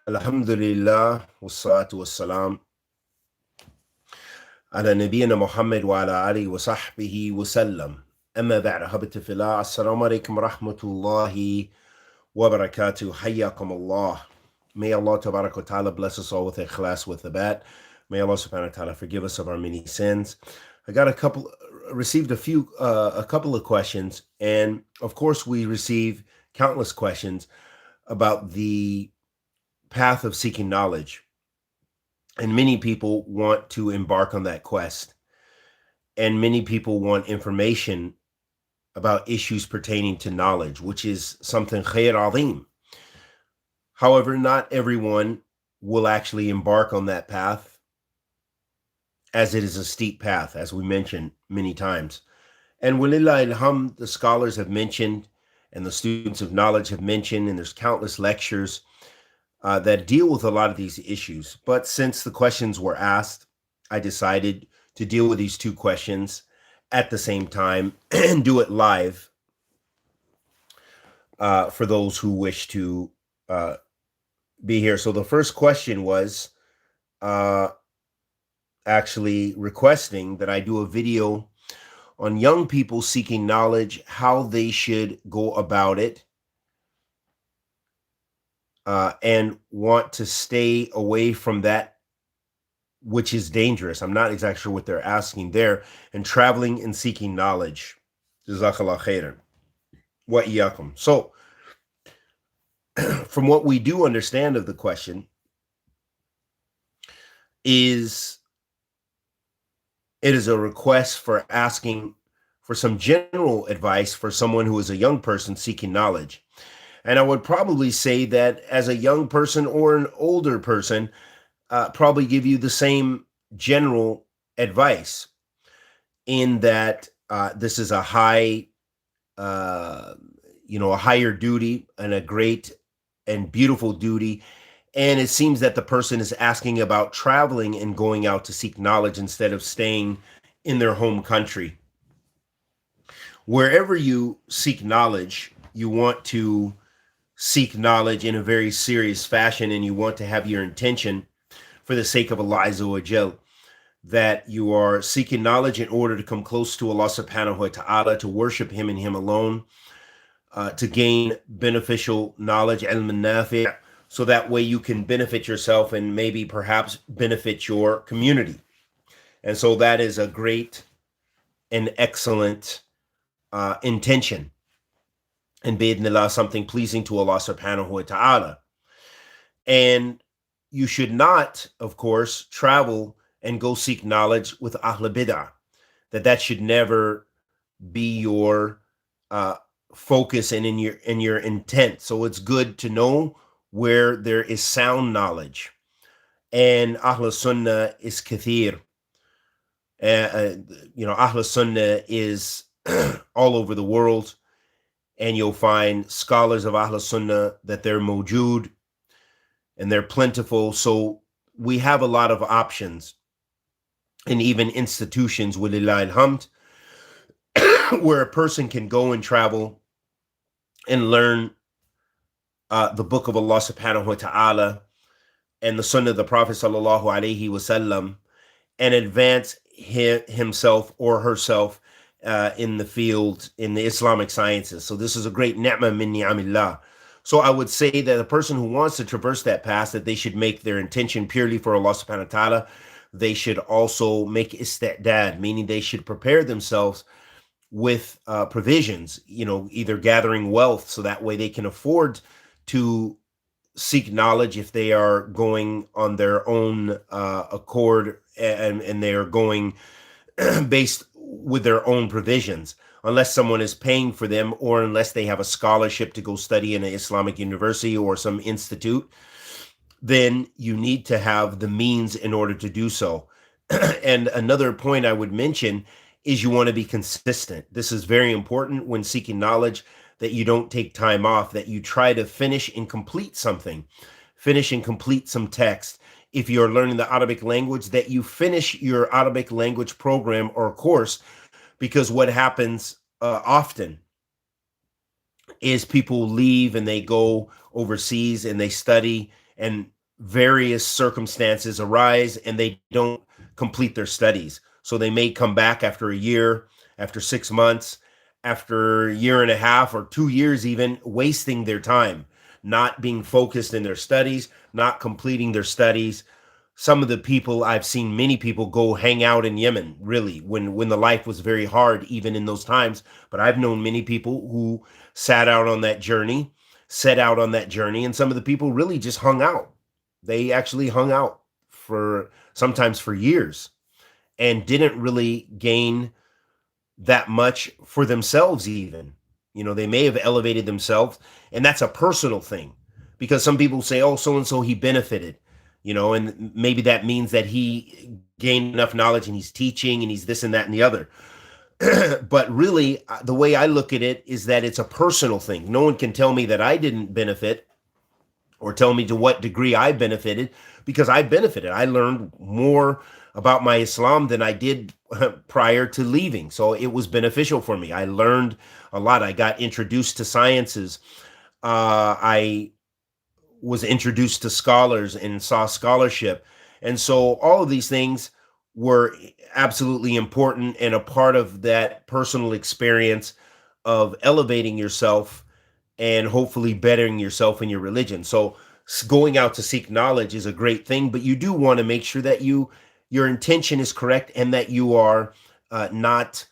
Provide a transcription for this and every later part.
Alhamdulillah, wassalatu wassalam ala nabiyyina Muhammad wa ala alihi wa sahbihi wa sallam. Amma ba'da, habibti fillah, assalamu alaikum wa rahmatullahi wa barakatuh. Hayyakum Allah. May Allah tabarak wa ta'ala bless us all with ikhlas with the bat. May Allah subhanahu wa ta'ala forgive us of our many sins. I got received a couple of questions, and of course we receive countless questions about the path of seeking knowledge. And many people want to embark on that quest. And many people want information about issues pertaining to knowledge, which is something khair azim. However, not everyone will actually embark on that path, as it is a steep path, as we mentioned many times. And walillah ilham, the scholars have mentioned, and the students of knowledge have mentioned, and there's countless lectures that deal with a lot of these issues. But since the questions were asked, I decided to deal with these two questions at the same time and do it live for those who wish to be here. So the first question was actually requesting that I do a video on young people seeking knowledge, how they should go about it, and want to stay away from that which is dangerous. I'm not exactly sure what they're asking there. And traveling and seeking knowledge. Jazakallah khairan. Wa iyyakum. So, from what we do understand of the question, it is a request for asking for some general advice for someone who is a young person seeking knowledge. And I would probably say that as a young person or an older person, probably give you the same general advice, in that this is a high, a higher duty and a great and beautiful duty. And it seems that the person is asking about traveling and going out to seek knowledge instead of staying in their home country. Wherever you seek knowledge, you want to seek knowledge in a very serious fashion, and you want to have your intention for the sake of Allah Azza wa Jal, that you are seeking knowledge in order to come close to Allah subhanahu wa ta'ala, to worship Him and Him alone, to gain beneficial knowledge, ilm nafi', so that way you can benefit yourself and maybe perhaps benefit your community. And so that is a great and excellent intention, and bi'idhnillah, something pleasing to Allah subhanahu wa ta'ala. And you should not, of course, travel and go seek knowledge with Ahl Bid'ah. That should never be your focus and in your intent. So it's good to know where there is sound knowledge. And Ahl Sunnah is kathir. Ahl Sunnah is all over the world. And you'll find scholars of Ahl Sunnah that they're mawjood and they're plentiful. So we have a lot of options, and even institutions, walillah alhamd, where a person can go and travel and learn the book of Allah subhanahu wa ta'ala and the sunnah of the Prophet sallallahu alaihi wasallam, and advance himself or herself in the field, in the Islamic sciences. So this is a great ni'mah min ni'amillah. So I would say that a person who wants to traverse that path, that they should make their intention purely for Allah subhanahu wa ta'ala. They should also make isti'dad, meaning they should prepare themselves with provisions, either gathering wealth so that way they can afford to seek knowledge if they are going on their own accord, and they are going based with their own provisions, unless someone is paying for them, or unless they have a scholarship to go study in an Islamic university or some institute. Then you need to have the means in order to do so. And another point I would mention is you want to be consistent. This is very important when seeking knowledge, that you don't take time off, that you try to finish and complete something, finish and complete some text. If you're learning the Arabic language, that you finish your Arabic language program or course, because what happens often is people leave and they go overseas and they study, and various circumstances arise and they don't complete their studies. So they may come back after a year, after 6 months, after a year and a half or 2 years, even wasting their time, not being focused in their studies, not completing their studies. Some of the people I've seen, many people go hang out in Yemen, really, when the life was very hard, even in those times. But I've known many people who sat out on that journey, set out on that journey, and some of the people really just hung out. They actually hung out for sometimes for years and didn't really gain that much for themselves, even. They may have elevated themselves, and that's a personal thing, because some people say, oh, so and so, he benefited, and maybe that means that he gained enough knowledge and he's teaching and he's this and that and the other. But really, the way I look at it is that it's a personal thing. No one can tell me that I didn't benefit or tell me to what degree I benefited, because I benefited. I learned more about my Islam than I did prior to leaving. So it was beneficial for me. I learned a lot. I got introduced to sciences. I was introduced to scholars and saw scholarship. And so all of these things were absolutely important and a part of that personal experience of elevating yourself and hopefully bettering yourself in your religion. So going out to seek knowledge is a great thing, but you do want to make sure that your intention is correct and that you are not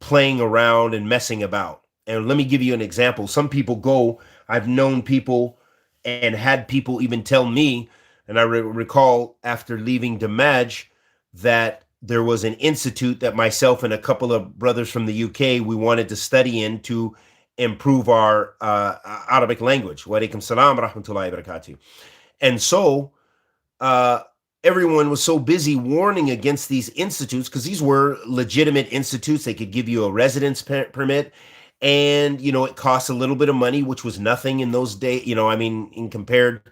playing around and messing about. And let me give you an example. Some people go, I've known people and had people even tell me, and I recall after leaving Damaj that there was an institute that myself and a couple of brothers from the UK, we wanted to study in to improve our Arabic language. Wa alaikum salam wa rahmatullahi wa barakatuh. And so everyone was so busy warning against these institutes, because these were legitimate institutes. They could give you a residence permit, and it costs a little bit of money, which was nothing in those days, in compared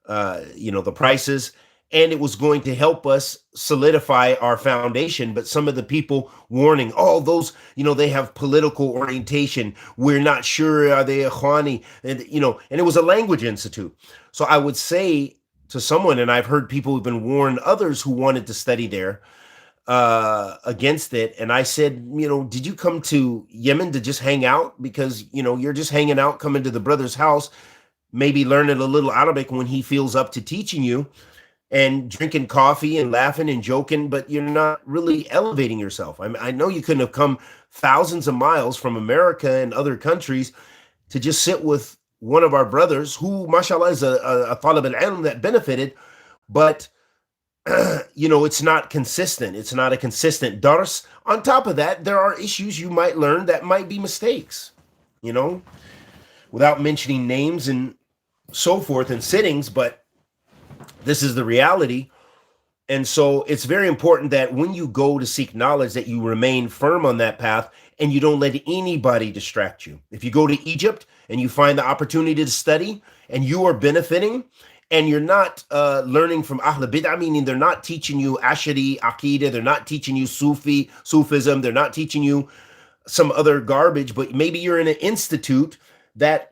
the prices, and it was going to help us solidify our foundation. But some of the people warning, oh, those, they have political orientation, we're not sure, are they Ikhwani, and it was a language institute. So I would say to someone, and I've heard people who've been warned, others who wanted to study there, against it. And I said, did you come to Yemen to just hang out? Because, you're just hanging out, coming to the brother's house, maybe learning a little Arabic when he feels up to teaching you, and drinking coffee and laughing and joking, but you're not really elevating yourself. I know you couldn't have come thousands of miles from America and other countries to just sit with one of our brothers who, mashallah, is a talib al-ilm that benefited, but it's not consistent. It's not a consistent dars. On top of that, there are issues you might learn that might be mistakes, without mentioning names and so forth and sittings, but this is the reality. And so it's very important that when you go to seek knowledge, that you remain firm on that path and you don't let anybody distract you. If you go to Egypt and you find the opportunity to study and you are benefiting, and you're not learning from Ahl Bid'ah, meaning they're not teaching you Ashari Aqidah, they're not teaching you Sufism, they're not teaching you some other garbage, but maybe you're in an institute that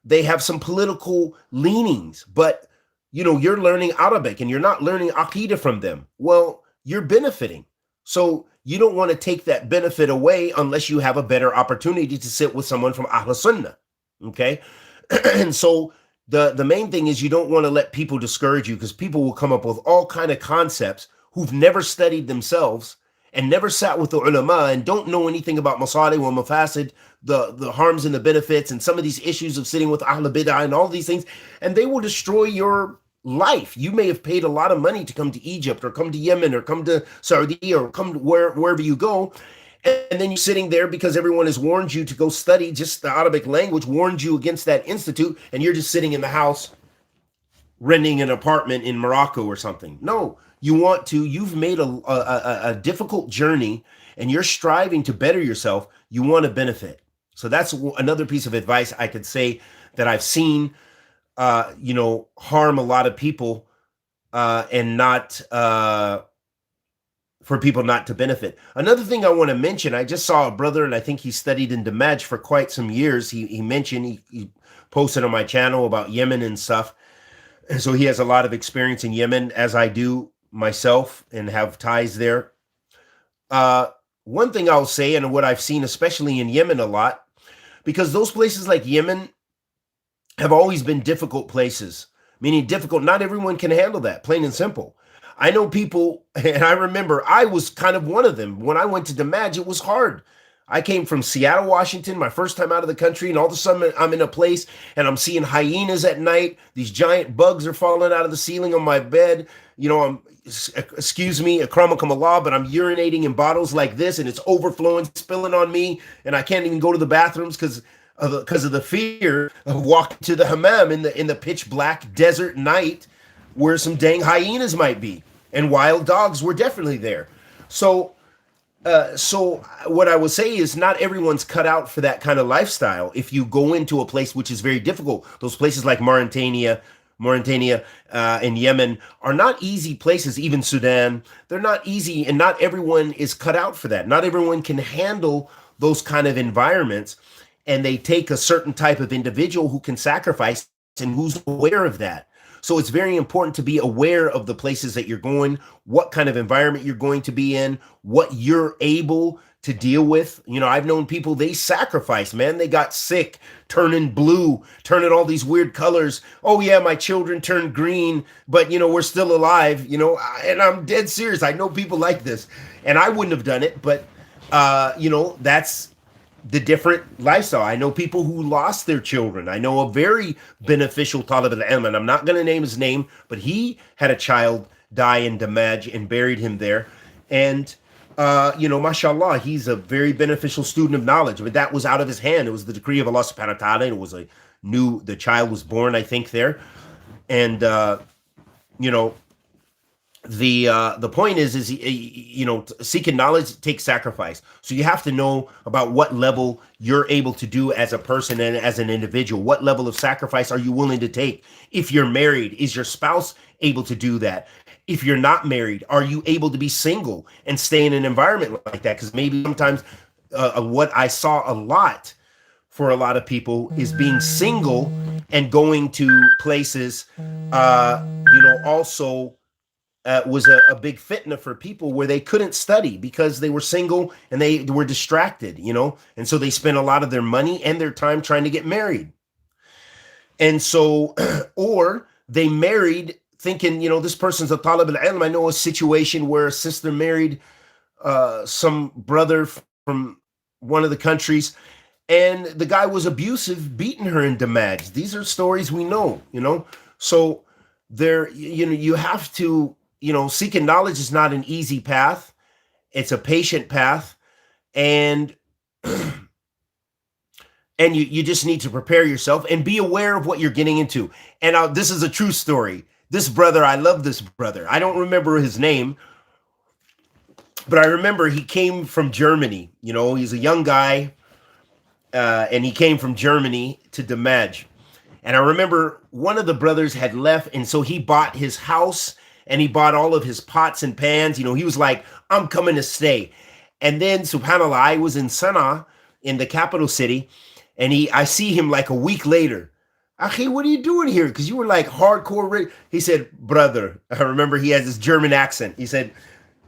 they have some political leanings, but you're learning Arabic and you're not learning Aqidah from them. Well, you're benefiting. So you don't want to take that benefit away unless you have a better opportunity to sit with someone from Ahl Sunnah. Okay. And so the main thing is you don't want to let people discourage you, because people will come up with all kind of concepts who've never studied themselves and never sat with the ulama and don't know anything about masalih wa mafasid, the harms and the benefits, and some of these issues of sitting with Ahl Bid'ah and all these things, and they will destroy your life. You may have paid a lot of money to come to Egypt or come to Yemen or come to Saudi or come to wherever you go, and then you're sitting there because everyone has warned you to go study just the Arabic language, warned you against that institute, and you're just sitting in the house renting an apartment in Morocco or something. No, you've made a difficult journey and you're striving to better yourself. You want to benefit. So that's another piece of advice I could say that I've seen, harm a lot of people and not for people not to benefit. Another thing I want to mention, I just saw a brother, and I think he studied in Damaj for quite some years. He mentioned, he posted on my channel about Yemen and stuff. And so he has a lot of experience in Yemen, as I do myself, and have ties there. Uh, One thing I'll say, and what I've seen, especially in Yemen, a lot, because those places like Yemen have always been difficult places, meaning difficult. Not everyone can handle that, plain and simple. I know people, and I remember I was kind of one of them. When I went to Damaj, it was hard. I came from Seattle, Washington, my first time out of the country, and all of a sudden I'm in a place and I'm seeing hyenas at night. These giant bugs are falling out of the ceiling on my bed. You know, excuse me, akramakum Allah, but I'm urinating in bottles like this and it's overflowing, spilling on me, and I can't even go to the bathrooms because of the fear of walking to the hammam in the pitch black desert night where some dang hyenas might be, and wild dogs were definitely there. So so what I would say is not everyone's cut out for that kind of lifestyle. If you go into a place which is very difficult, those places like Mauritania and Yemen are not easy places. Even Sudan, they're not easy, and not everyone is cut out for that. Not everyone can handle those kind of environments, and they take a certain type of individual who can sacrifice and who's aware of that. So it's very important to be aware of the places that you're going, what kind of environment you're going to be in, what you're able to deal with. You know, I've known people, they sacrifice, man. They got sick, turning blue, turning all these weird colors. Oh yeah, my children turned green, but you know, we're still alive, you know, and I'm dead serious. I know people like this, and I wouldn't have done it, but you know, that's the different lifestyle. I know people who lost their children. I know a very beneficial talib al-ilm, and I'm not going to name his name, but he had a child die in Damaj and buried him there. And, you know, mashallah, he's a very beneficial student of knowledge, but that was out of his hand. It was the decree of Allah subhanahu wa ta'ala, and it was the child was born, I think, there. And, you know, the point is you know, seeking knowledge takes sacrifice. So you have to know about what level you're able to do as a person and as an individual. What level of sacrifice are you willing to take? If you're married, is your spouse able to do that? If you're not married, are you able to be single and stay in an environment like that? Because maybe sometimes what I saw a lot for a lot of people is being single and going to places, you know, also was a big fitna for people where they couldn't study because they were single and they were distracted, you know, and so they spent a lot of their money and their time trying to get married. And so, or they married thinking, you know, this person's a talib al-ilm. I know a situation where a sister married some brother from one of the countries, and the guy was abusive, beating her in Damaj. These are stories we know, you know. So there, you know, you have to, you know, seeking knowledge is not an easy path. It's a patient path. And and you just need to prepare yourself and be aware of what you're getting into. And this is a true story. This brother, I love this brother. I don't remember his name, but I remember he came from Germany. You know, he's a young guy, and he came from Germany to Damaj. And I remember one of the brothers had left, and so he bought his house and he bought all of his pots and pans. You know, he was like, I'm coming to stay. And then, subhanAllah, I was in Sana'a, in the capital city, and I see him like a week later. Akhi, what are you doing here? Because you were like hardcore. He said, brother, I remember he has this German accent. He said,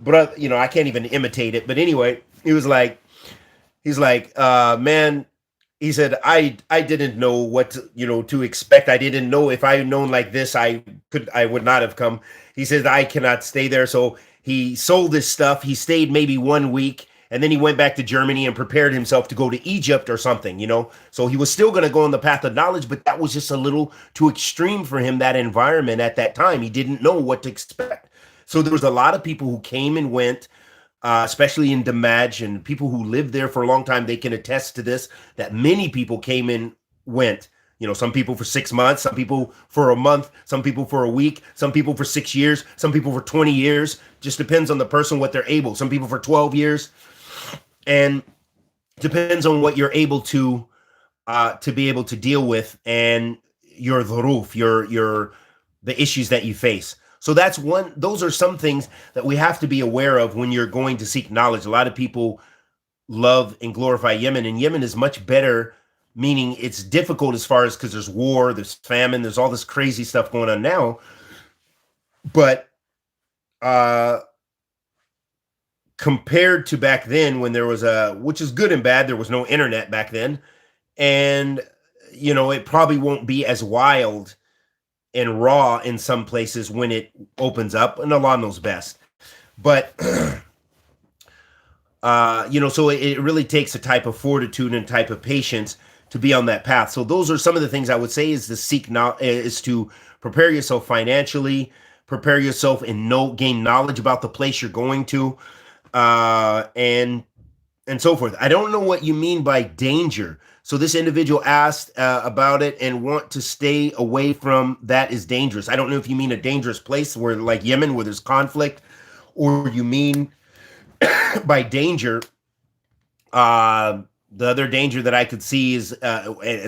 brother, you know, I can't even imitate it. But anyway, he's like, man, he said, I didn't know what to expect. I didn't know. If I had known like this, I would not have come. He says, I cannot stay there. So he sold his stuff. He stayed maybe 1 week, and then he went back to Germany and prepared himself to go to Egypt or something, you know. So he was still going to go on the path of knowledge, but that was just a little too extreme for him, that environment at that time. He didn't know what to expect. So there was a lot of people who came and went, especially in Damaj, and people who lived there for a long time, they can attest to this, that many people came and went. You know, some people for 6 months, some people for a month, some people for a week, some people for 6 years, some people for 20 years. Just depends on the person, what they're able. Some people for 12 years. And depends on what you're able to be able to deal with, and your dhuruf, the issues that you face. So those are some things that we have to be aware of when you're going to seek knowledge. A lot of people love and glorify Yemen, and Yemen is much better meaning it's difficult as far as because there's war, there's famine, there's all this crazy stuff going on now. But uh, compared to back then when there was which is good and bad, there was no internet back then. And, it probably won't be as wild and raw in some places when it opens up, and Allah knows best. But so it really takes a type of fortitude and type of patience to be on that path. So those are some of the things I would say is to seek is to prepare yourself financially, prepare yourself and gain knowledge about the place you're going to, and so forth. I don't know what you mean by danger. So this individual asked about it and want to stay away from that is dangerous. I don't know if you mean a dangerous place where like Yemen where there's conflict, or you mean by danger, the other danger that I could see is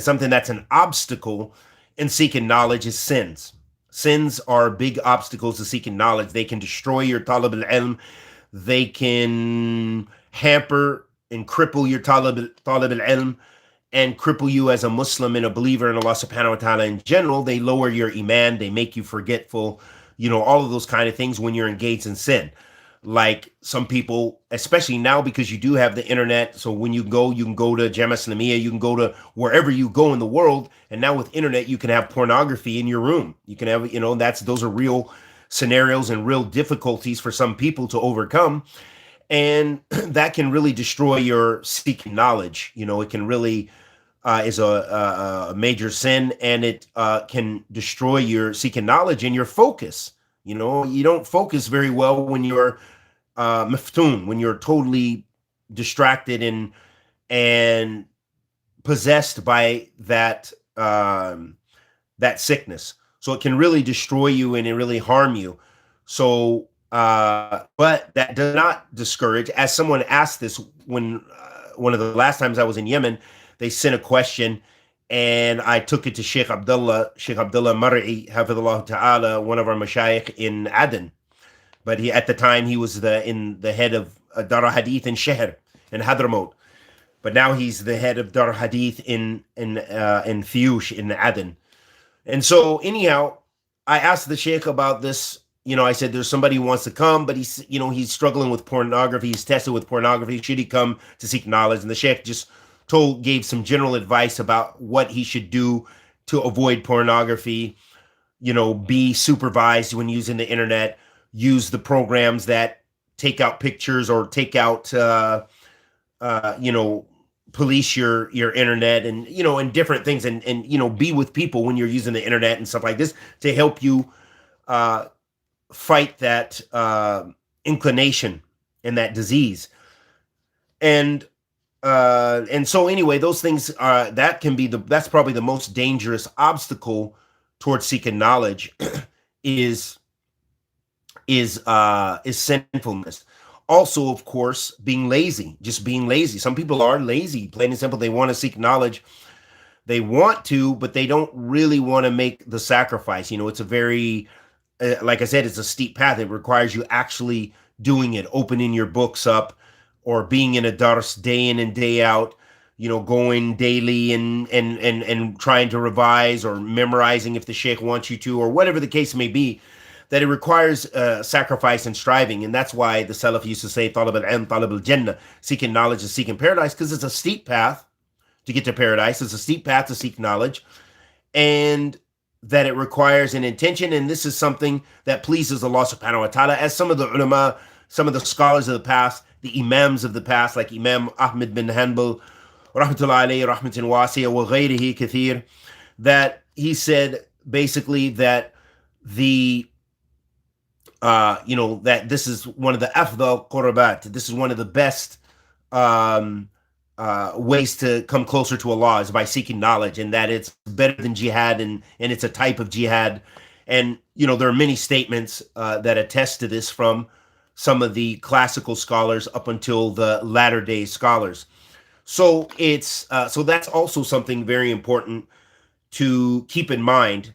something that's an obstacle in seeking knowledge is sins. Sins are big obstacles to seeking knowledge. They can destroy your talab al-ilm. They can hamper and cripple your talab al-ilm and cripple you as a Muslim and a believer in Allah subhanahu wa ta'ala in general. They lower your iman. They make you forgetful. All of those kind of things when you're engaged in sin. Like some people, especially now because you do have the internet. So when you can go to Jama Islamiyah, you can go to wherever you go in the world. And now with internet, you can have pornography in your room. You can have, those are real scenarios and real difficulties for some people to overcome. And that can really destroy your seeking knowledge. It can really is a major sin, and it can destroy your seeking knowledge and your focus. You don't focus very well when you're maftoon, when you're totally distracted and possessed by that sickness. So it can really destroy you and it really harm you. So, but that does not discourage. As someone asked this when one of the last times I was in Yemen, they sent a question and I took it to Sheikh Abdullah Mar'i, Hafidhullah Ta'ala, one of our mashayikh in Aden. But at the time he was the head of Dar Hadith in Sheher, in Hadramaut. But now he's the head of Dar Hadith in Fiyush in Aden. And so anyhow, I asked the Sheikh about this. I said, there's somebody who wants to come, but he's struggling with pornography. He's tested with pornography. Should he come to seek knowledge? And the Sheikh just gave some general advice about what he should do to avoid pornography. Be supervised when using the internet. Use the programs that take out pictures or take out, police your internet and, and different things and be with people when you're using the internet and stuff like this to help you fight that inclination and that disease. And so anyway, those things that's probably the most dangerous obstacle towards seeking knowledge is sinfulness. Also, of course, being lazy, just being lazy. Some people are lazy, plain and simple. They want to seek knowledge. They want to, but they don't really want to make the sacrifice. It's a very, like I said, it's a steep path. It requires you actually doing it, opening your books up, or being in a dars day in and day out, going daily and trying to revise or memorizing if the sheikh wants you to, or whatever the case may be, that it requires sacrifice and striving. And that's why the Salaf used to say, talab al-ilm, talab al-jannah, seeking knowledge is seeking paradise, because it's a steep path to get to paradise. It's a steep path to seek knowledge, and that it requires an intention. And this is something that pleases Allah subhanahu wa ta'ala, as some of the ulama, some of the scholars of the past, the imams of the past, like Imam Ahmed bin Hanbal, rahmatullah alayhi, rahmatin wasiya, wa ghayrihi kathir, that he said basically that that this is one of the afdal qurbat. This is one of the best ways to come closer to Allah is by seeking knowledge, and that it's better than jihad, and it's a type of jihad. And there are many statements that attest to this from some of the classical scholars up until the latter day scholars. So it's so that's also something very important to keep in mind,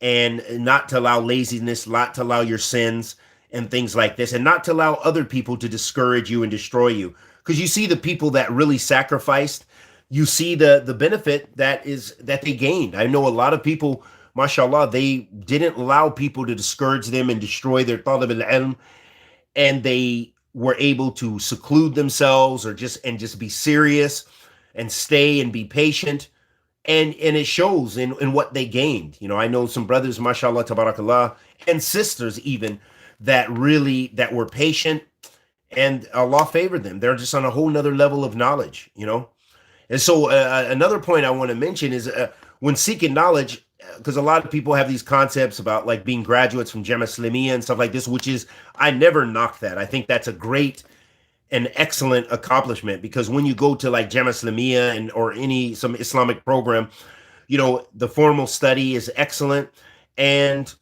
and not to allow laziness, not to allow your sins and things like this, and not to allow other people to discourage you and destroy you. Because you see the people that really sacrificed, you see the benefit that they gained. I know a lot of people, mashallah, they didn't allow people to discourage them and destroy their talib al-ilm, and they were able to seclude themselves or just be serious and stay and be patient, and it shows in what they gained. I know some brothers, mashallah, tabarakallah, and sisters even, that were patient, and Allah favored them. They're just on a whole nother level of knowledge. And so another point I want to mention is when seeking knowledge, because a lot of people have these concepts about like being graduates from Jama Islamiyah and stuff like this, which is, I never knock that. I think that's a great and excellent accomplishment, because when you go to like Jama Islamiyah or some Islamic program, the formal study is excellent, and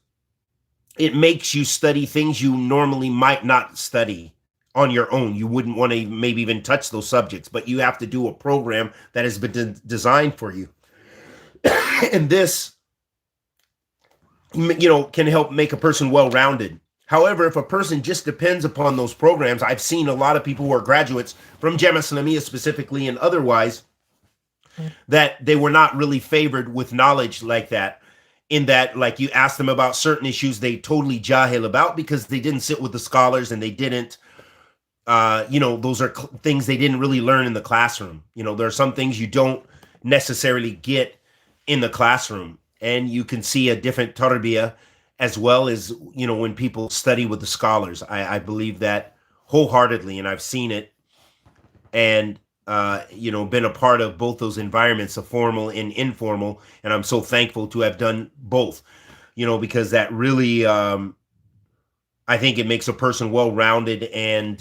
it makes you study things you normally might not study on your own. You wouldn't want to maybe even touch those subjects, but you have to do a program that has been designed for you. And this, can help make a person well-rounded. However, if a person just depends upon those programs, I've seen a lot of people who are graduates from Jama Islamiyah specifically and otherwise, that they were not really favored with knowledge like that, in that, like, you ask them about certain issues they totally jahil about because they didn't sit with the scholars, and they didn't, those are things they didn't really learn in the classroom. There are some things you don't necessarily get in the classroom, and you can see a different tarbiyah as well as, when people study with the scholars. I believe that wholeheartedly, and I've seen it, and, been a part of both those environments, the formal and informal. And I'm so thankful to have done both, because that really, I think it makes a person well-rounded. And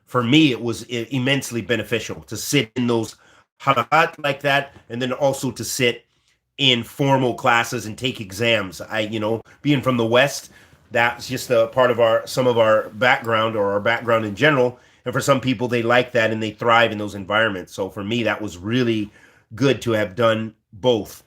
for me, it was immensely beneficial to sit in those halakat like that, and then also to sit in formal classes and take exams. Being from the West, that's just a part of some of our background, or our background in general. And for some people, they like that and they thrive in those environments. So for me, that was really good to have done both.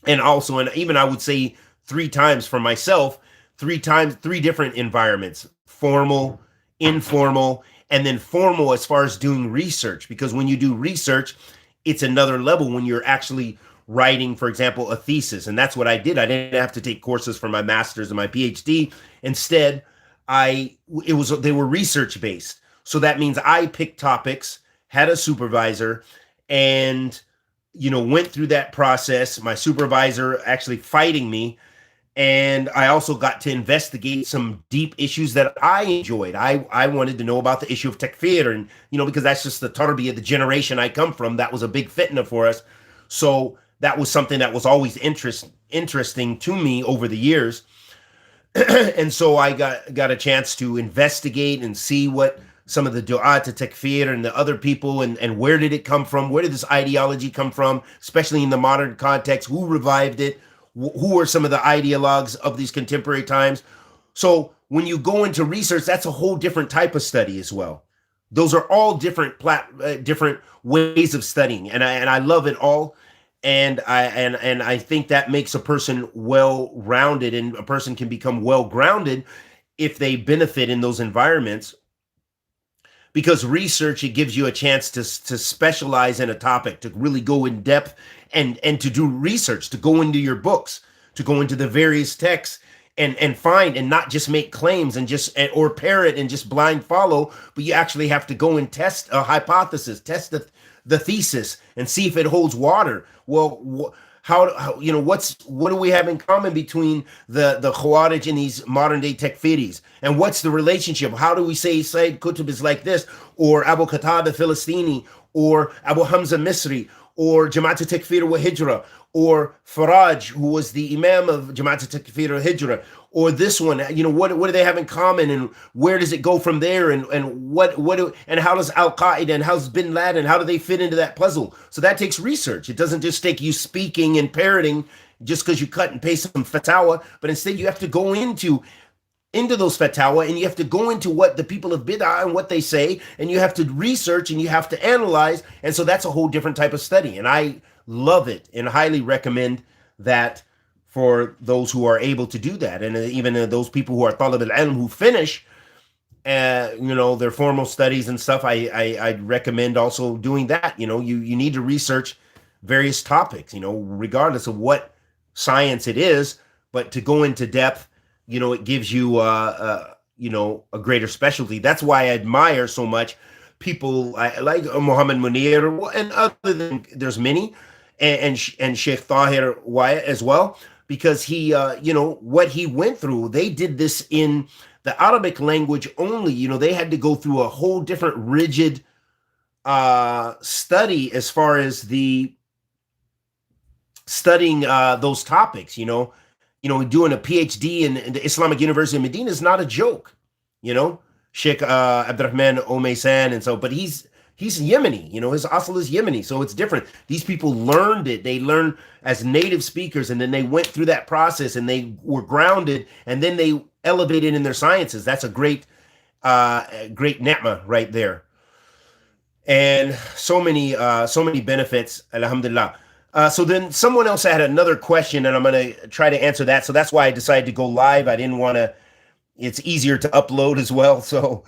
And also, and even I would say 3 times for myself, 3 different environments: formal, informal, and then formal as far as doing research. Because when you do research, it's another level when you're actually writing, for example, a thesis. And that's what I did. I didn't have to take courses for my master's and my PhD. Instead, they were research based. So that means I picked topics, had a supervisor, and, went through that process. My supervisor actually fighting me. And I also got to investigate some deep issues that I enjoyed. I wanted to know about the issue of takfir, and, because that's just the tarbiyah, the generation I come from. That was a big fitna for us. So that was something that was always interesting to me over the years. And so I got a chance to investigate and see what some of the du'a to takfir and the other people, and where did it come from? Where did this ideology come from, especially in the modern context? Who revived it? Who are some of the ideologues of these contemporary times? So when you go into research, that's a whole different type of study as well. Those are all different ways of studying, and I love it all. And I think that makes a person well-rounded, and a person can become well-grounded if they benefit in those environments. Because research, it gives you a chance to specialize in a topic, to really go in depth, and to do research, to go into your books, to go into the various texts, and find, and not just make claims or parrot and just blind follow, but you actually have to go and test a hypothesis, test the thesis, and see if it holds water. Well, what do we have in common between the Khawarij and these modern day Takfiris? And what's the relationship? How do we say Sayyid Qutb is like this, or Abu Qatada Philistini, or Abu Hamza Misri, or Jamaat Takfir wa Hijra, or Faraj, who was the Imam of Jamaat Takfir wa Hijra, or this one? What do they have in common, and where does it go from there? And how does Al-Qaeda and how's Bin Laden, how do they fit into that puzzle? So that takes research. It doesn't just take you speaking and parroting just because you cut and paste some fatwa, but instead you have to go into those fatwa, and you have to go into what the people of bid'ah and what they say, and you have to research and you have to analyze. And so that's a whole different type of study, and I love it and highly recommend that for those who are able to do that. And even those people who are talib al-ilm who finish, their formal studies and stuff, I'd recommend also doing that. You need to research various topics, regardless of what science it is, but to go into depth, it gives you, a greater specialty. That's why I admire so much people like Muhammad Munir, and other than there's many, and Sheikh Tahir Wyatt as well, because he, what he went through. They did this in the Arabic language only. They had to go through a whole different rigid study as far as the studying those topics. Doing a PhD in the Islamic University of Medina is not a joke. Sheikh Abdurrahman Omeysan, and so, but he's Yemeni. His asl is Yemeni, so it's different. These people learned it. They learned as native speakers, and then they went through that process, and they were grounded, and then they elevated in their sciences. That's a great ni'mah right there, and so many benefits. Alhamdulillah. So then someone else had another question, and I'm going to try to answer that. So that's why I decided to go live. I didn't want to. It's easier to upload as well. So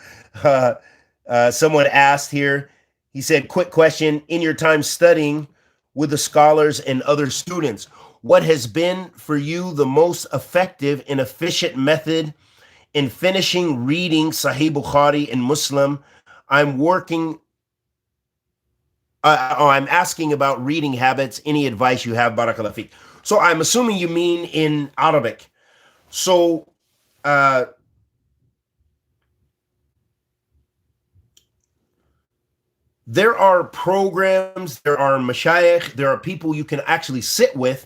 someone asked here. He said, quick question. In your time studying with the scholars and other students, what has been for you the most effective and efficient method in finishing reading Sahih Bukhari and Muslim? I'm asking about reading habits. Any advice you have, Barakallah Feek? So I'm assuming you mean in Arabic. So there are programs, there are mashayikh, there are people you can actually sit with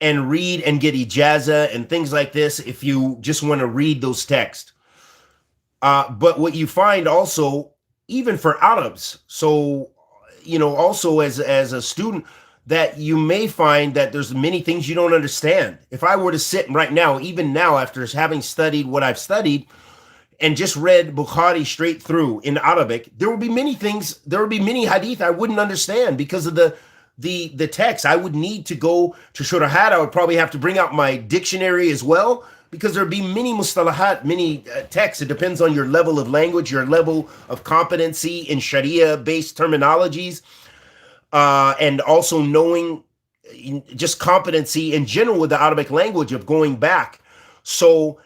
and read and get ijazah and things like this if you just want to read those texts. But what you find also, even for Arabs, so, also as a student, that you may find that there's many things you don't understand. If I were to sit right now, even now, after having studied what I've studied, and just read Bukhari straight through in Arabic, there would be many hadith I wouldn't understand because of the text. I would need to go to Shurahat. I would probably have to bring out my dictionary as well, because there'd be many mustalahat, many texts. It depends on your level of language, your level of competency in Sharia-based terminologies, and also knowing just competency in general with the Arabic language of going back. So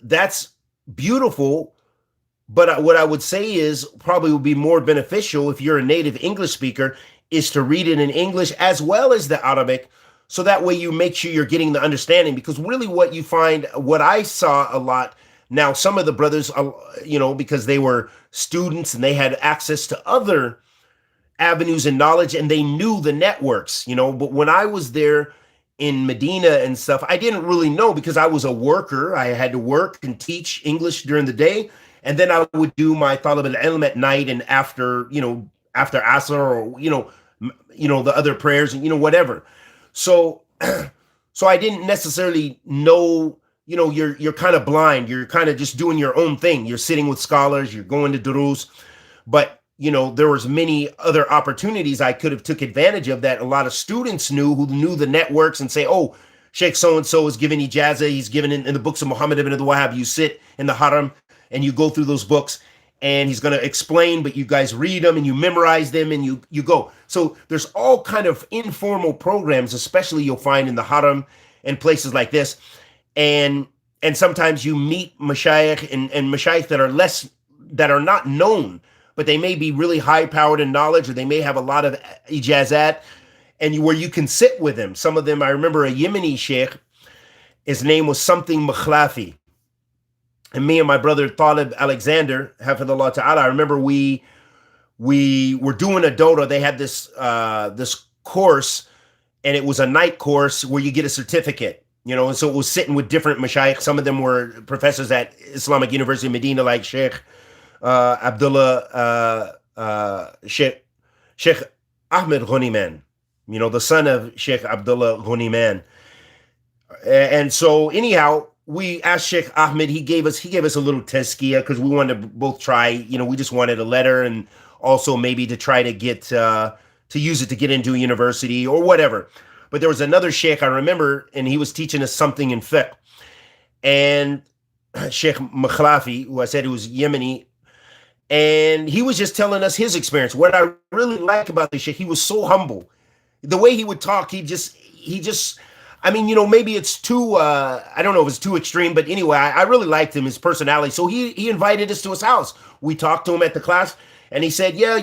that's beautiful, but what I would say is probably would be more beneficial if you're a native English speaker is to read it in English as well as the Arabic, so that way you make sure you're getting the understanding. Because really what you find, what I saw a lot, now some of the brothers, because they were students and they had access to other avenues and knowledge and they knew the networks, but when I was there in Medina and stuff, I didn't really know, because I was a worker. I had to work and teach English during the day, and then I would do my talab al-ilm at night and after Asr, or the other prayers and whatever. So I didn't necessarily know. You're kind of blind. You're kind of just doing your own thing. You're sitting with scholars. You're going to durus, but there was many other opportunities I could have took advantage of that a lot of students knew, who knew the networks, and say, oh, Sheikh so-and-so is giving ijazah. He's given in the books of Muhammad ibn al-Wahhab. You sit in the haram and you go through those books, and he's going to explain, but you guys read them and you memorize them and you go. So there's all kind of informal programs, especially you'll find in the haram and places like this. And sometimes you meet mashayikh and mashayikh that are not known, but they may be really high-powered in knowledge, or they may have a lot of ijazat, and where you can sit with them. Some of them, I remember a Yemeni sheikh, his name was something Makhlafi. And me and my brother Talib Alexander, hafidhullah ta'ala, I remember we were doing a Dota. They had this course, and it was a night course where you get a certificate, and so it was sitting with different mashayikh. Some of them were professors at Islamic University of Medina, like Sheikh Abdullah, Sheikh Ahmed Ghuniman, the son of Sheikh Abdullah Ghuniman. And so anyhow, we asked Sheikh Ahmed, he gave us a little tazkiyah, because we wanted to both try, we just wanted a letter, and also maybe to try to get, to use it to get into a university or whatever. But there was another sheikh I remember, and he was teaching us something in fiqh. And Sheikh Makhlafi, who I said he was Yemeni, and he was just telling us his experience. What I really like about the Sheikh, he was so humble. The way he would talk, he just I mean, maybe it's too I don't know if it's too extreme, but anyway, I really liked him, his personality. So he invited us to his house. We talked to him at the class, and he said, yeah,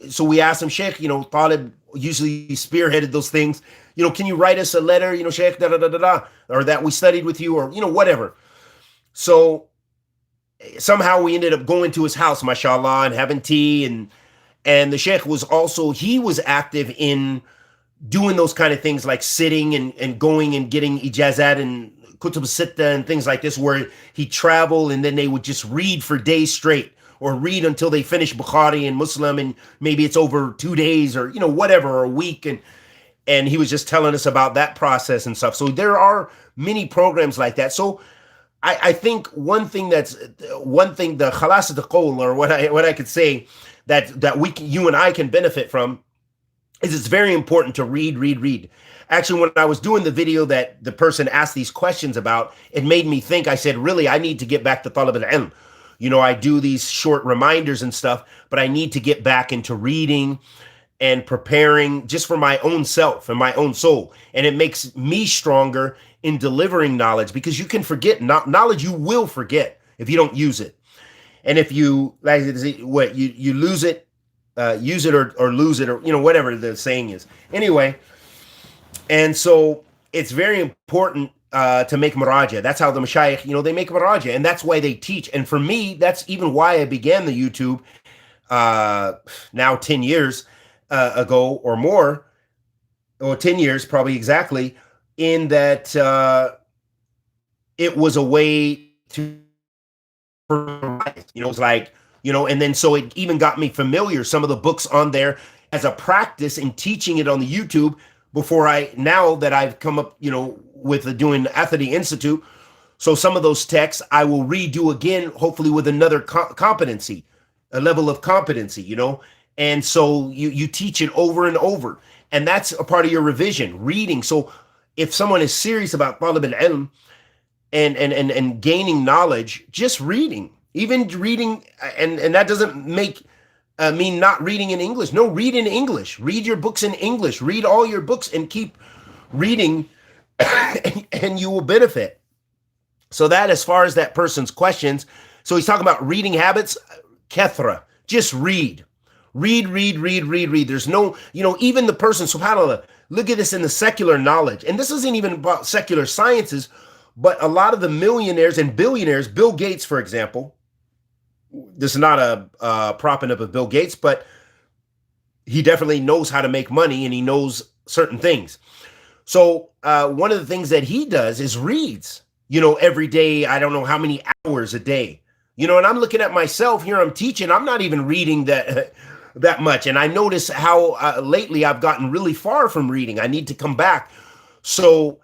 so we asked him, Sheikh, Talib usually spearheaded those things. Can you write us a letter, Sheikh, da da da da da, or that we studied with you, or whatever. So somehow we ended up going to his house, mashallah, and having tea, and the Sheikh was also, he was active in doing those kind of things, like sitting and going and getting ijazat and kutub sitta and things like this, where he traveled and then they would just read for days straight, or read until they finish Bukhari and Muslim, and maybe it's over 2 days or whatever, or a week, and he was just telling us about that process and stuff. So there are many programs like that. So I think one thing, the khalasat al-qawl, or what I could say that you and I can benefit from, is it's very important to read. Actually, when I was doing the video that the person asked these questions about, it made me think. I said, really, I need to get back to talab al-ilm. I do these short reminders and stuff, but I need to get back into reading and preparing just for my own self and my own soul. And it makes me stronger in delivering knowledge, because you can forget knowledge. You will forget if you don't use it. And if you, like, you lose it, use it or lose it, or whatever the saying is. Anyway, and so it's very important to make muraja. That's how the mashayikh, they make muraja, and that's why they teach. And for me, that's even why I began the YouTube now 10 years ago or more, or 10 years probably exactly, in that it was a way to, it was like, and then so it even got me familiar, some of the books on there, as a practice in teaching it on the YouTube, now that I've come up, with doing Athadi Institute. So some of those texts I will redo again, hopefully with another competency, a level of competency, and so you teach it over and over, and that's a part of your revision, reading. So if someone is serious about talab al-ilm and gaining knowledge, just reading, even reading, and that doesn't mean not reading in English. No, read in English. Read your books in English. Read all your books and keep reading, and you will benefit. So that, as far as that person's questions, so he's talking about reading habits, kethra, just read. Read. There's no, even the person, subhanAllah, look at this in the secular knowledge. And this isn't even about secular sciences, but a lot of the millionaires and billionaires, Bill Gates, for example, this is not a propping up of Bill Gates, but he definitely knows how to make money, and he knows certain things. So one of the things that he does is reads, every day. I don't know how many hours a day, and I'm looking at myself here. I'm teaching. I'm not even reading that much. And I notice how lately I've gotten really far from reading. I need to come back. So,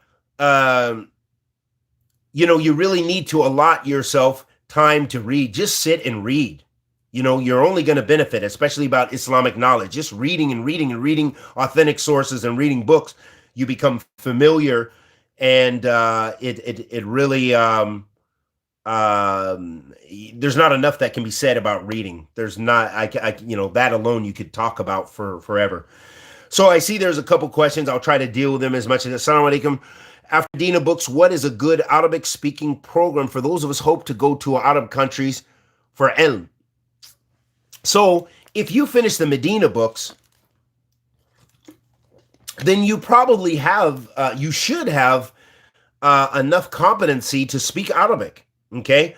you really need to allot yourself time to read. Just sit and read. You're only going to benefit, especially about Islamic knowledge. Just reading and reading authentic sources and reading books. You become familiar, and it really, there's not enough that can be said about reading. There's not, that alone you could talk about for forever. So I see there's a couple questions. I'll try to deal with them as much as. Assalamu alaikum. After Dina Books, what is a good Arabic speaking program for those of us hope to go to Arab countries for ilm? So if you finish the Medina books, then you probably have, you should have enough competency to speak Arabic. Okay.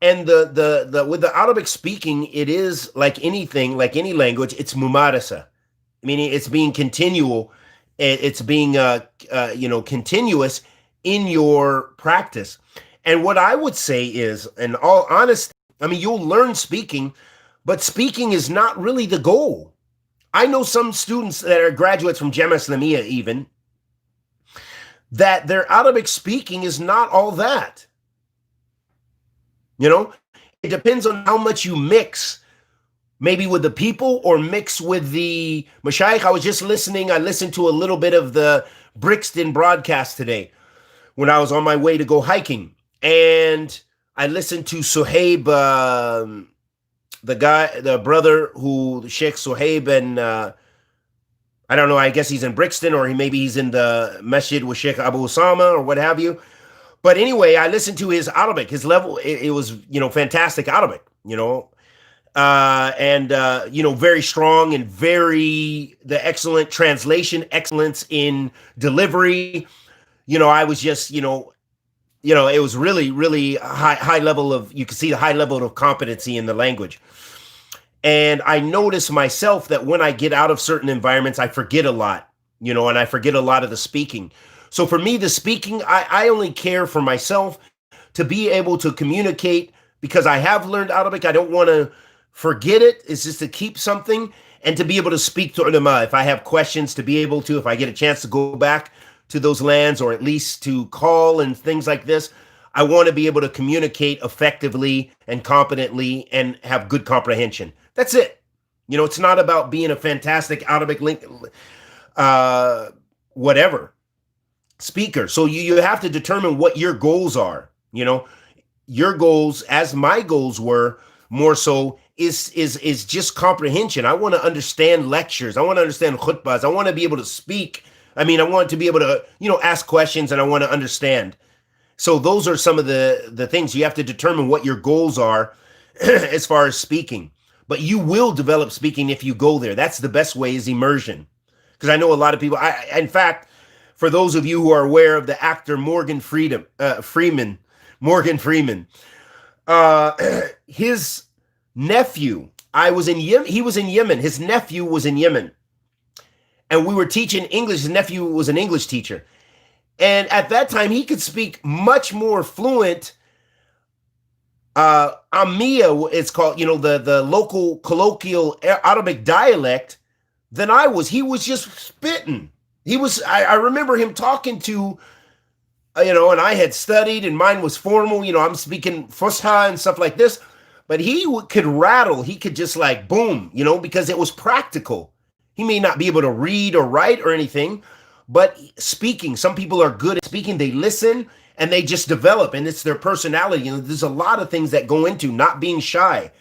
And the with the Arabic speaking, it is like anything, like any language, it's mumarasa, meaning it's being continual. It's being, continuous in your practice. And what I would say is, in all honesty, you'll learn speaking, but speaking is not really the goal. I know some students that are graduates from Jama Islamiyya even, that their Arabic speaking is not all that. It depends on how much you mix, maybe with the people or mix with the mashayikh. I was just listening. I listened to a little bit of the Brixton broadcast today when I was on my way to go hiking. And I listened to Suhaib, the brother who Sheikh Suhaib, and I don't know. I guess he's in Brixton, or maybe he's in the masjid with Sheikh Abu Osama or what have you. But anyway, I listened to his Arabic. His level, it was fantastic Arabic. And very strong and the excellent translation, excellence in delivery. I was just it was really, really high level of, you could see the high level of competency in the language. And I notice myself that when I get out of certain environments, I forget a lot, and I forget a lot of the speaking. So for me, the speaking, I only care for myself to be able to communicate, because I have learned Arabic. I don't want to forget it. It's just to keep something and to be able to speak to ulama. If I have questions, to be able to, if I get a chance to go back to those lands, or at least to call and things like this, I want to be able to communicate effectively and competently and have good comprehension. That's it. It's not about being a fantastic Arabic whatever speaker. So you have to determine what your goals are. Your goals, as my goals were, more so is just comprehension. I want to understand lectures. I want to understand khutbahs. I want to be able to speak. I want to be able to, ask questions, and I want to understand. So those are some of the things. You have to determine what your goals are as far as speaking. But you will develop speaking if you go there. That's the best way, is immersion. Because I know a lot of people, in fact, for those of you who are aware of the actor Morgan Freeman, his nephew, he was in Yemen. His nephew was in Yemen. And we were teaching English. His nephew was an English teacher. And at that time, he could speak much more fluent Ammiya, it's called, the local colloquial Arabic dialect, than I was. He was just spitting. I remember him talking to, and I had studied, and mine was formal. I'm speaking Fusha and stuff like this, but he could rattle. He could just like boom, because it was practical. He may not be able to read or write or anything, but speaking, some people are good at speaking. They listen and they just develop, and it's their personality. There's a lot of things that go into not being shy.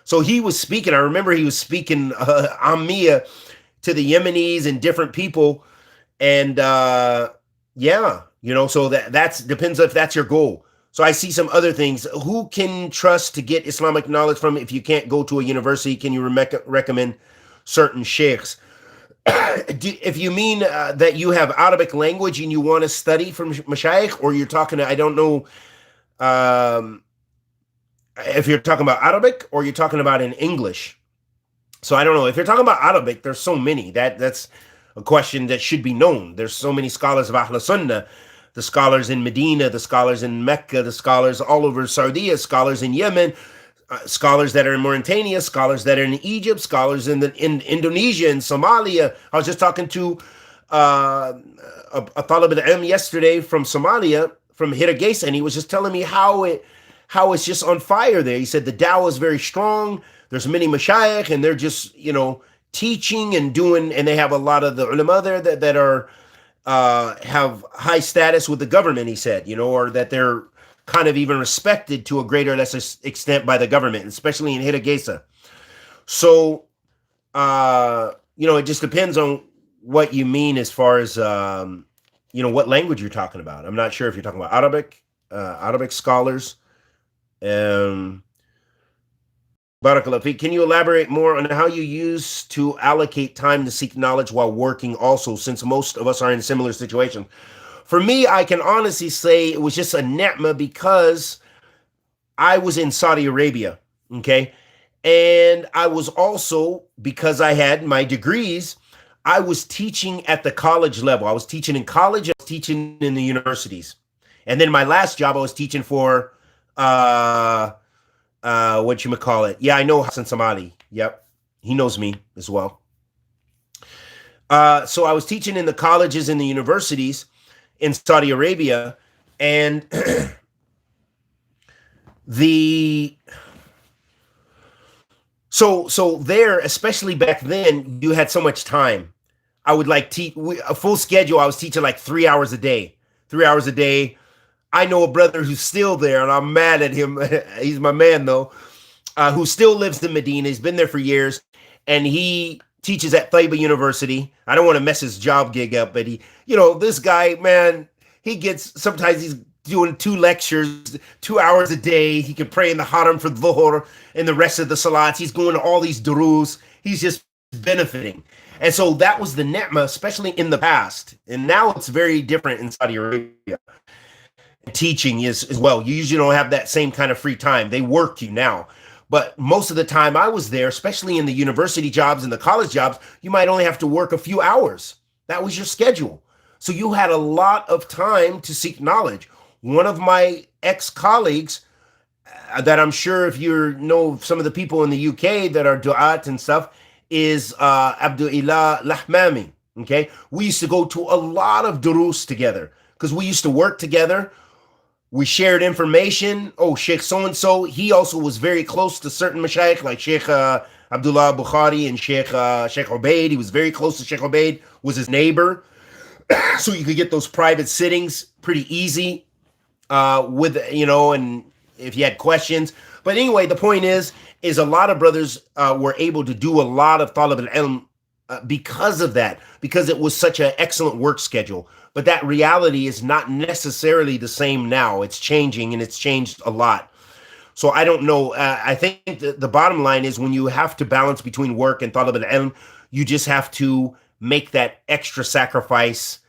So he was speaking. I remember he was speaking Ammiya to the Yemenis and different people. And so that's depends if that's your goal. So I see some other things. Who can trust to get Islamic knowledge from? If you can't go to a university, can you recommend certain sheikhs? If you mean that you have Arabic language and you want to study from mashayikh, or you're talking to, I don't know if you're talking about Arabic or you're talking about in English. So I don't know. If you're talking about Arabic, there's so many. That's a question that should be known. There's so many scholars of Ahl Sunnah, the scholars in Medina, the scholars in Mecca, the scholars all over Saudi, scholars in Yemen, scholars that are in Mauritania, scholars that are in Egypt, scholars in Indonesia and Somalia. I was just talking to a Talib al-Ilm yesterday from Somalia, from Hiragesa, and he was just telling me how it's just on fire there. He said the dawah is very strong. There's many mashayikh, and they're just teaching and doing, and they have a lot of the ulama there that are have high status with the government. He said, or that they're kind of even respected to a greater or lesser extent by the government, especially in Hiragesa. So, it just depends on what you mean as far as, what language you're talking about. I'm not sure if you're talking about Arabic scholars. Barakallah Feek, can you elaborate more on how you use to allocate time to seek knowledge while working also, since most of us are in a similar situation? For me, I can honestly say it was just a ni'mah, because I was in Saudi Arabia, okay? And I was also, because I had my degrees, I was teaching at the college level. I was teaching in college, I was teaching in the universities. And then my last job, I was teaching for, whatchamacallit. Yeah, I know Hassan Somali. Yep, he knows me as well. So I was teaching in the colleges and the universities in Saudi Arabia, and so there, especially back then, you had so much time. I would like teach a full schedule. I was teaching like 3 hours a day, I know a brother who's still there, and I'm mad at him. He's my man, though, who still lives in Medina. He's been there for years, and he teaches at Thaiba University. I don't want to mess his job gig up, but this guy, man, he gets, sometimes he's doing 2 lectures, 2 hours a day. He can pray in the haram for dhuhr and the rest of the salats. He's going to all these durus. He's just benefiting. And so that was the ni'mah, especially in the past. And now it's very different in Saudi Arabia. Teaching is as well. You usually don't have that same kind of free time. They work you now. But most of the time I was there, especially in the university jobs and the college jobs, you might only have to work a few hours. That was your schedule. So you had a lot of time to seek knowledge. One of my ex-colleagues that I'm sure if you know some of the people in the UK that are du'at and stuff is Abdullah Lahmami. Okay. We used to go to a lot of durus together because we used to work together. We shared information. Oh, Sheikh so-and-so, he also was very close to certain mashayikh like Sheikh Abdullah Bukhari and Sheikh Ubaid. He was very close to Sheikh Ubaid, was his neighbor. So you could get those private sittings pretty easy and if you had questions. But anyway, the point is a lot of brothers were able to do a lot of talab al-ilm because of that, because it was such an excellent work schedule. But that reality is not necessarily the same now. It's changing, and it's changed a lot. So I don't know. I think the bottom line is when you have to balance between work and talab al-ilm, you just have to make that extra sacrifice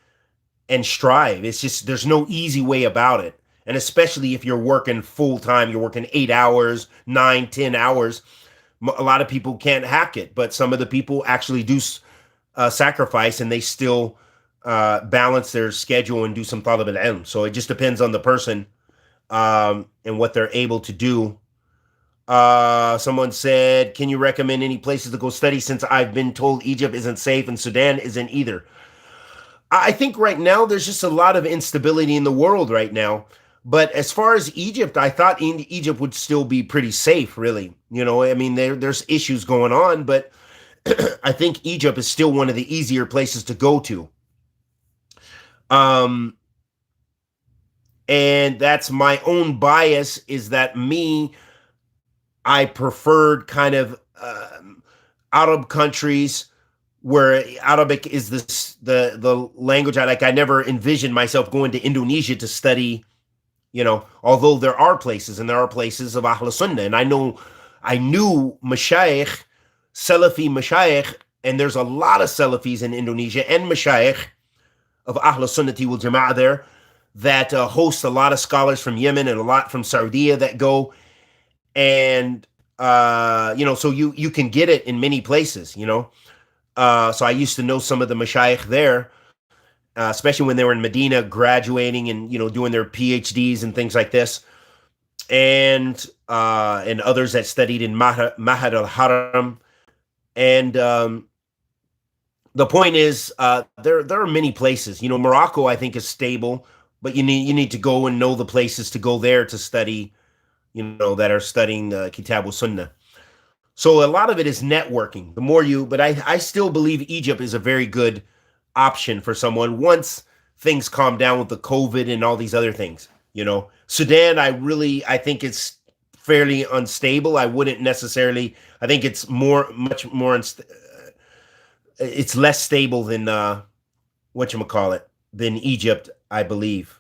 and strive. It's just, there's no easy way about it. And especially if you're working full time, you're working 8 hours, 9, 10 hours. A lot of people can't hack it, but some of the people actually do sacrifice, and they still balance their schedule and do some talab al-ilm. So it just depends on the person and what they're able to do. Someone said, can you recommend any places to go study since I've been told Egypt isn't safe and Sudan isn't either? I think right now there's just a lot of instability in the world right now. But as far as Egypt, I thought Egypt would still be pretty safe, really. I mean, there's issues going on, but I think Egypt is still one of the easier places to go to. And that's my own bias, is that I preferred kind of Arab countries where Arabic is the language I like. I never envisioned myself going to Indonesia to study, although there are places of Ahl Sunnah. And I knew mashayikh, Salafi mashayikh, and there's a lot of Salafis in Indonesia and mashayikh of Ahl Sunnati wal Jama'ah there that host a lot of scholars from Yemen and a lot from Saudi that go. And, so you can get it in many places, So I used to know some of the mashayikh there, especially when they were in Medina graduating and, doing their PhDs and things like this. And others that studied in Mahad al-Haram. And the point is, there are many places. Morocco, I think, is stable, but you need to go and know the places to go there to study, that are studying Kitab al-Sunnah. So a lot of it is networking. But I still believe Egypt is a very good option for someone once things calm down with the COVID and all these other things. Sudan, I think it's fairly unstable. I wouldn't necessarily. I think it's much more. It's less stable than than Egypt, I believe.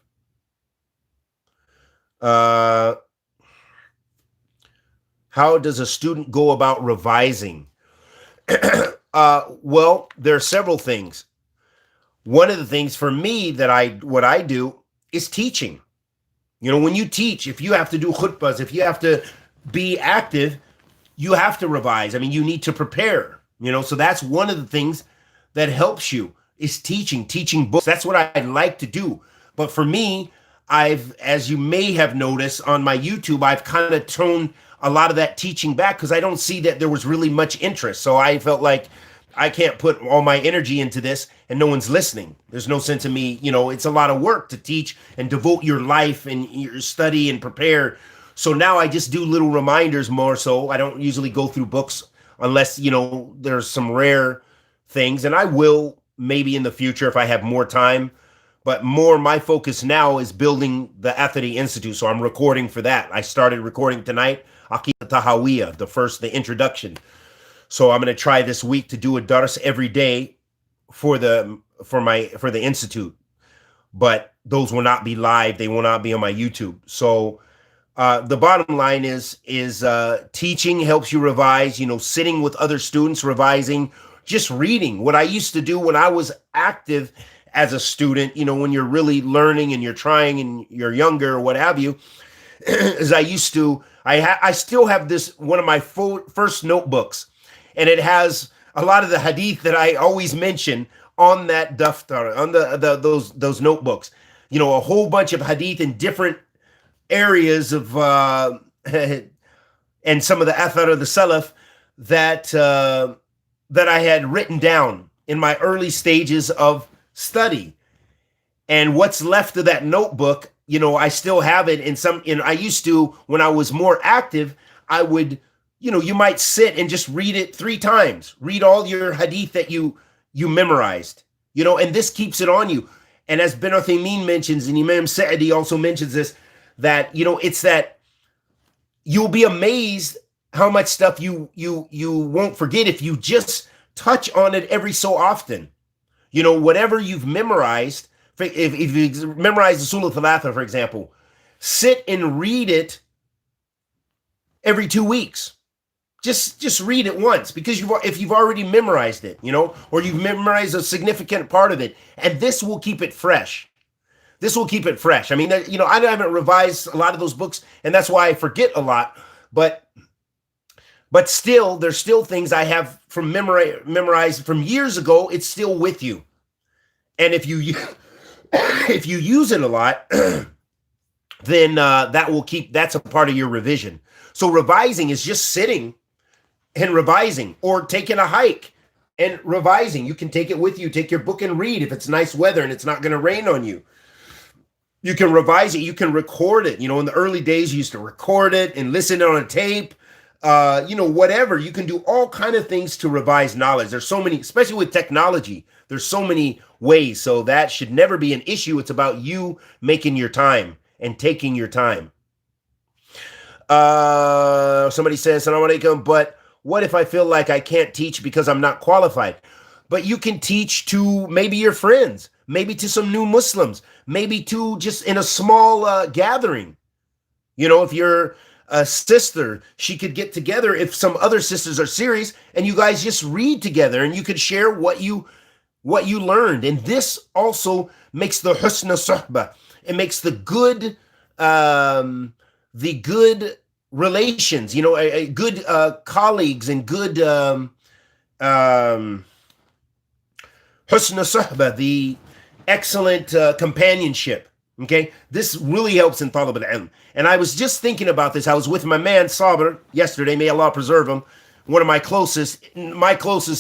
How does a student go about revising? Well, there are several things. One of the things for me what I do is teaching. When you teach, if you have to do khutbahs, if you have to be active, you have to revise. I mean, you need to prepare, so that's one of the things that helps you is teaching books. That's what I like to do. But for me, as you may have noticed on my YouTube, I've kind of toned a lot of that teaching back because I don't see that there was really much interest. So I felt like I can't put all my energy into this and no one's listening. There's no sense in me, it's a lot of work to teach and devote your life and your study and prepare. So now I just do little reminders more so. I don't usually go through books unless, there's some rare things. And I will maybe in the future if I have more time. But more my focus now is building the Athari Institute. So I'm recording for that. I started recording tonight, Aqidah Tahawiyah, the introduction. So I'm going to try this week to do a dars every day for the institute. But those will not be live. They will not be on my YouTube. So the bottom line is teaching helps you revise, sitting with other students, revising, just reading. What I used to do when I was active as a student, when you're really learning and you're trying and you're younger or what have you, is I still have this, one of my first notebooks, and it has a lot of the hadith that I always mention on that daftar, on those notebooks, a whole bunch of hadith in different areas of, and some of the athar of the salaf that I had written down in my early stages of study. And what's left of that notebook, I still have it in some, I used to, when I was more active, I would, you might sit and just read it 3 times, read all your hadith that you memorized, and this keeps it on you. And as bin Uthaymeen mentions, and Imam Sa'di also mentions this, that, it's that you'll be amazed how much stuff you won't forget if you just touch on it every so often. Whatever you've memorized, if you memorize the Surah Thalatha, for example, sit and read it every 2 weeks. Just read it once, because if you've already memorized it, or you've memorized a significant part of it, and this will keep it fresh. This will keep it fresh. I mean, I haven't revised a lot of those books, and that's why I forget a lot. But still, there's still things I have from memorized from years ago. It's still with you, and if you use it a lot, then that's a part of your revision. So revising is just sitting and revising, or taking a hike and revising. You can take it with you. Take your book and read if it's nice weather and it's not going to rain on you. You can revise it. You can record it. In the early days, you used to record it and listen on a tape. Whatever. You can do all kind of things to revise knowledge. There's so many, especially with technology, there's so many ways. So that should never be an issue. It's about you making your time and taking your time. Somebody says, Assalamu alaikum, but what if I feel like I can't teach because I'm not qualified? But you can teach to maybe your friends, maybe to some new Muslims, maybe to just in a small gathering. If you're a sister, she could get together if some other sisters are serious, and you guys just read together, and you could share what you learned. And this also makes the husna suhbah. It makes the good relations, good colleagues and good husna suhbah, the excellent companionship. Okay, this really helps in talab al-ilm. And I was just thinking about this. I was with my man Sabr yesterday, may Allah preserve him, one of my closest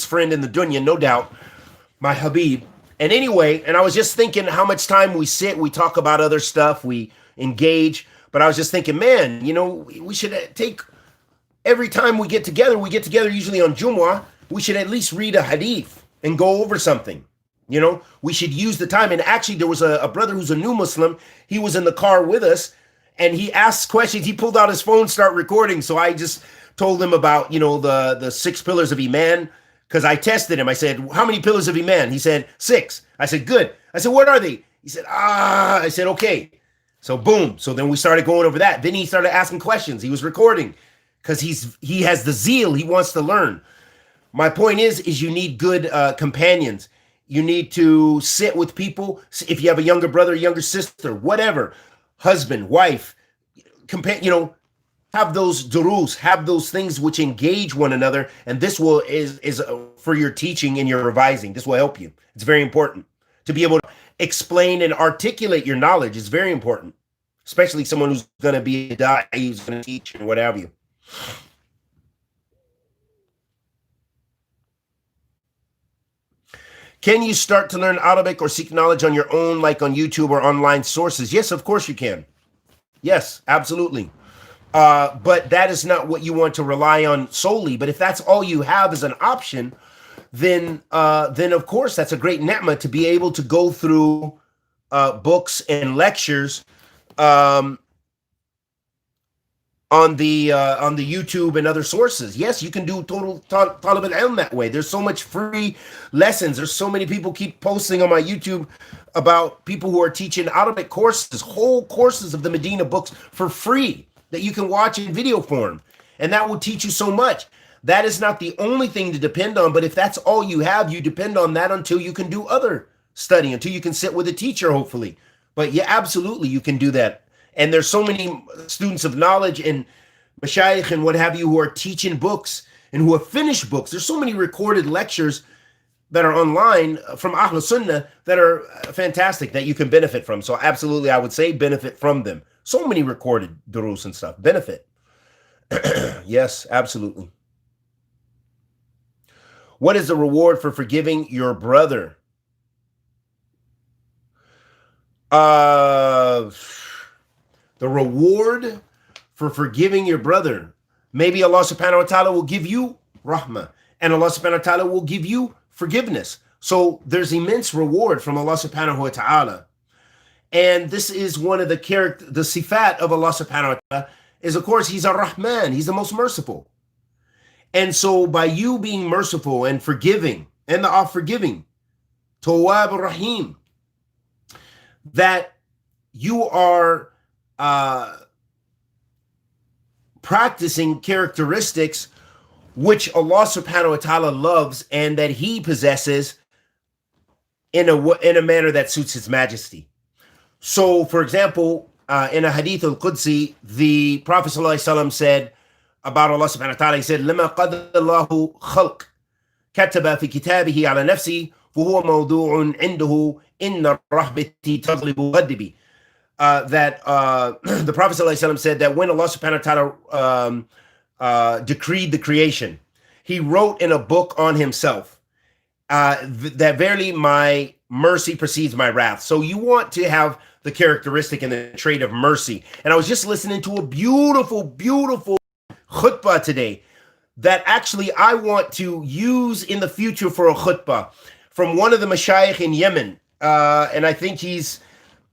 friend in the dunya, no doubt, my Habib. And anyway, and I was just thinking how much time we sit, we talk about other stuff, we engage. But I was just thinking, man, we should take, every time we get together usually on Jumu'ah, we should at least read a hadith and go over something. We should use the time. And actually, there was a brother who's a new Muslim. He was in the car with us, and he asked questions. He pulled out his phone, started recording. So I just told him about, the 6 pillars of Iman, because I tested him. I said, how many pillars of Iman? He said, 6. I said, good. I said, what are they? He said, I said, okay. So boom. So then we started going over that. Then he started asking questions. He was recording because he has the zeal. He wants to learn. My point is you need good companions. You need to sit with people. If you have a younger brother, younger sister, whatever, husband, wife, have those durus, have those things which engage one another. And this is for your teaching and your revising. This will help you. It's very important to be able to explain and articulate your knowledge. Is very important, especially someone who's going to be a da'i, who's going to teach and what have you. Can you start to learn Arabic or seek knowledge on your own, like on YouTube or online sources? Yes, of course you can. Yes, absolutely. But that is not what you want to rely on solely. But if that's all you have as an option, then of course that's a great ni'mah to be able to go through books and lectures um, on the YouTube and other sources. Yes, you can do total talib al-ilm that way. There's so much free lessons. There's so many people keep posting on my YouTube about people who are teaching Arabic courses, whole courses of the Medina books for free that you can watch in video form. And that will teach you so much. That is not the only thing to depend on, but if that's all you have, you depend on that until you can do other study, until you can sit with a teacher, hopefully. But yeah, absolutely, you can do that. And there's so many students of knowledge and mashayikh and what have you who are teaching books and who have finished books. There's so many recorded lectures that are online from Ahl Sunnah that are fantastic that you can benefit from. So absolutely, I would say benefit from them. So many recorded durus and stuff. Benefit. Yes, absolutely. What is the reward for forgiving your brother? The reward for forgiving your brother. Maybe Allah subhanahu wa ta'ala will give you rahmah, and Allah subhanahu wa ta'ala will give you forgiveness. So there's immense reward from Allah subhanahu wa ta'ala. And this is one of the sifat of Allah subhanahu wa ta'ala is, of course, He's a Rahman. He's the most merciful. And so by you being merciful and forgiving, and the forgiving, Tawwab Rahim, that you are practicing characteristics which Allah subhanahu wa ta'ala loves and that He possesses in a manner that suits His majesty. So, for example, in a hadith al-Qudsi, the Prophet ﷺ said about Allah subhanahu wa ta'ala, he said, لَمَا قَدَ اللَّهُ خَلْقٍ كَتَبَ فِي كِتَابِهِ عَلَى نَفْسِهِ فَهُوَ مَوْضُوعٌ عِنْدَهُ إِنَّ الرَّحْبَةِ تَغْلِبُ غَضِبِ. That the Prophet ﷺ said that when Allah subhanahu wa ta'ala decreed the creation, He wrote in a book on Himself that verily my mercy precedes my wrath. So you want to have the characteristic and the trait of mercy. And I was just listening to a beautiful, beautiful khutbah today that actually I want to use in the future for a khutbah from one of the mashayikh in Yemen. And I think he's,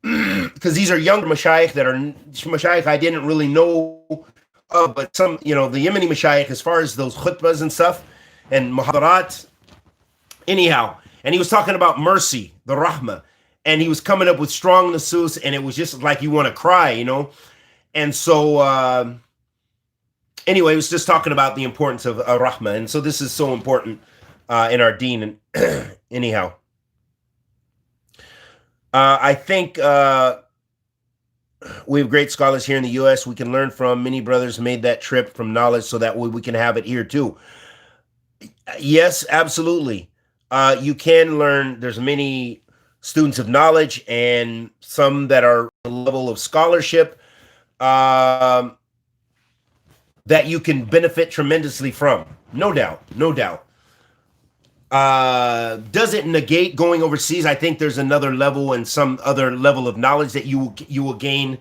because these are younger mashayikh that are mashayikh I didn't really know of, but some, the Yemeni mashayikh, as far as those khutbahs and stuff and muhadarat, anyhow. And he was talking about mercy, the rahmah, and he was coming up with strong nusus, and it was just like you want to cry, And so, anyway, he was just talking about the importance of rahmah, and so this is so important in our deen. And anyhow, I think we have great scholars here in the U.S. we can learn from. Many brothers made that trip from knowledge so that way we can have it here too. Yes, absolutely. You can learn. There's many students of knowledge and some that are a level of scholarship that you can benefit tremendously from. No doubt. No doubt. Does it negate going overseas? I think there's another level and some other level of knowledge that you will gain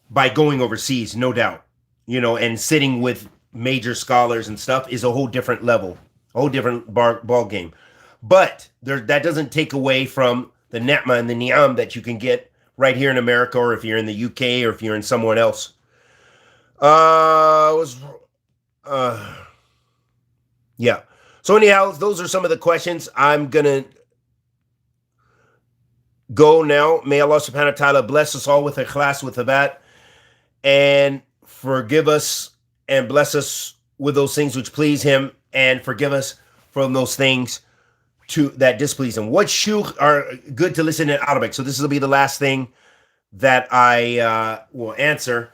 by going overseas, no doubt. And sitting with major scholars and stuff is a whole different level, a whole different ball game. But that doesn't take away from the ni'mah and the ni'am that you can get right here in America, or if you're in the UK, or if you're in someone else. Yeah. So anyhow, those are some of the questions. I'm going to go now. May Allah subhanahu wa ta'ala bless us all with ikhlas, with thabat, and forgive us and bless us with those things which please Him, and forgive us from those things that displease Him. What shuyukh are good to listen in Arabic? So this will be the last thing that I will answer.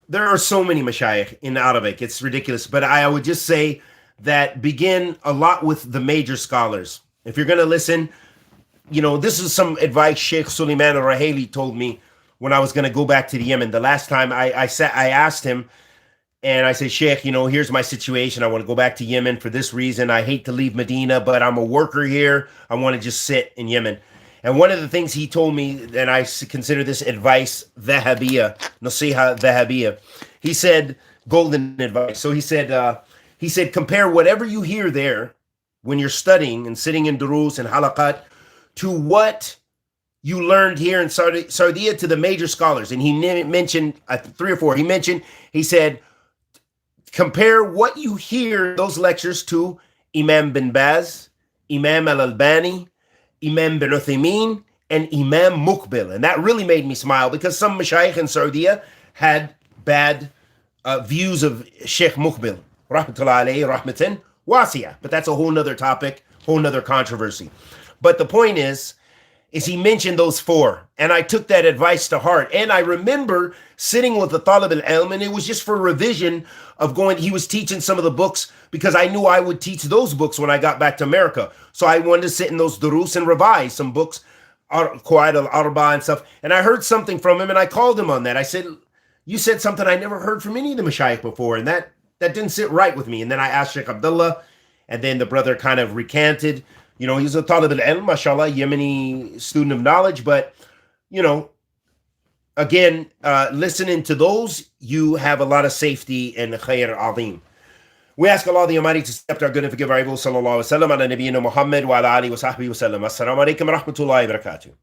There are so many mashayikh in Arabic. It's ridiculous. But I would just say that begin a lot with the major scholars. If you're going to listen, this is some advice Sheikh Suleiman al-Raheli told me when I was going to go back to the Yemen. The last time I asked him, and I said, Sheikh, here's my situation. I want to go back to Yemen for this reason. I hate to leave Medina, but I'm a worker here. I want to just sit in Yemen. And one of the things he told me, and I consider this advice, dhahabiyah, nasiha dhahabiyah. He said, golden advice. So he said, compare whatever you hear there when you're studying and sitting in durus and halaqat to what you learned here in Sardia to the major scholars. And he mentioned 3 or 4. He said, compare what you hear those lectures to Imam bin Baz, Imam Al-Albani, Imam bin Uthaymeen, and Imam Muqbil. And that really made me smile because some mashayikh in Sardia had bad views of Sheikh Muqbil, rahmatullahi alayhi, rahmatan wasiya. But that's a whole nother topic, whole nother controversy. But the point is he mentioned those 4. And I took that advice to heart. And I remember sitting with the Talib al-Ilm, and it was just for revision of going, he was teaching some of the books because I knew I would teach those books when I got back to America. So I wanted to sit in those durus and revise some books, Qawaid al-Arba and stuff. And I heard something from him, and I called him on that. I said, you said something I never heard from any of the mashayikh before, and that didn't sit right with me. And then I asked Sheikh Abdullah, and then the brother kind of recanted. You know, he's a Talib al-Ilm, mashallah, Yemeni student of knowledge. But, you know, again, listening to those, you have a lot of safety and khair azim. We ask Allah the Almighty to accept our good and forgive our evil. Sallallahu alaihi wa sallam ala nabiyyina Muhammad wa ala alihi wa sahbihi wa sallam. Assalamu alaikum wa rahmatullahi wa barakatuh.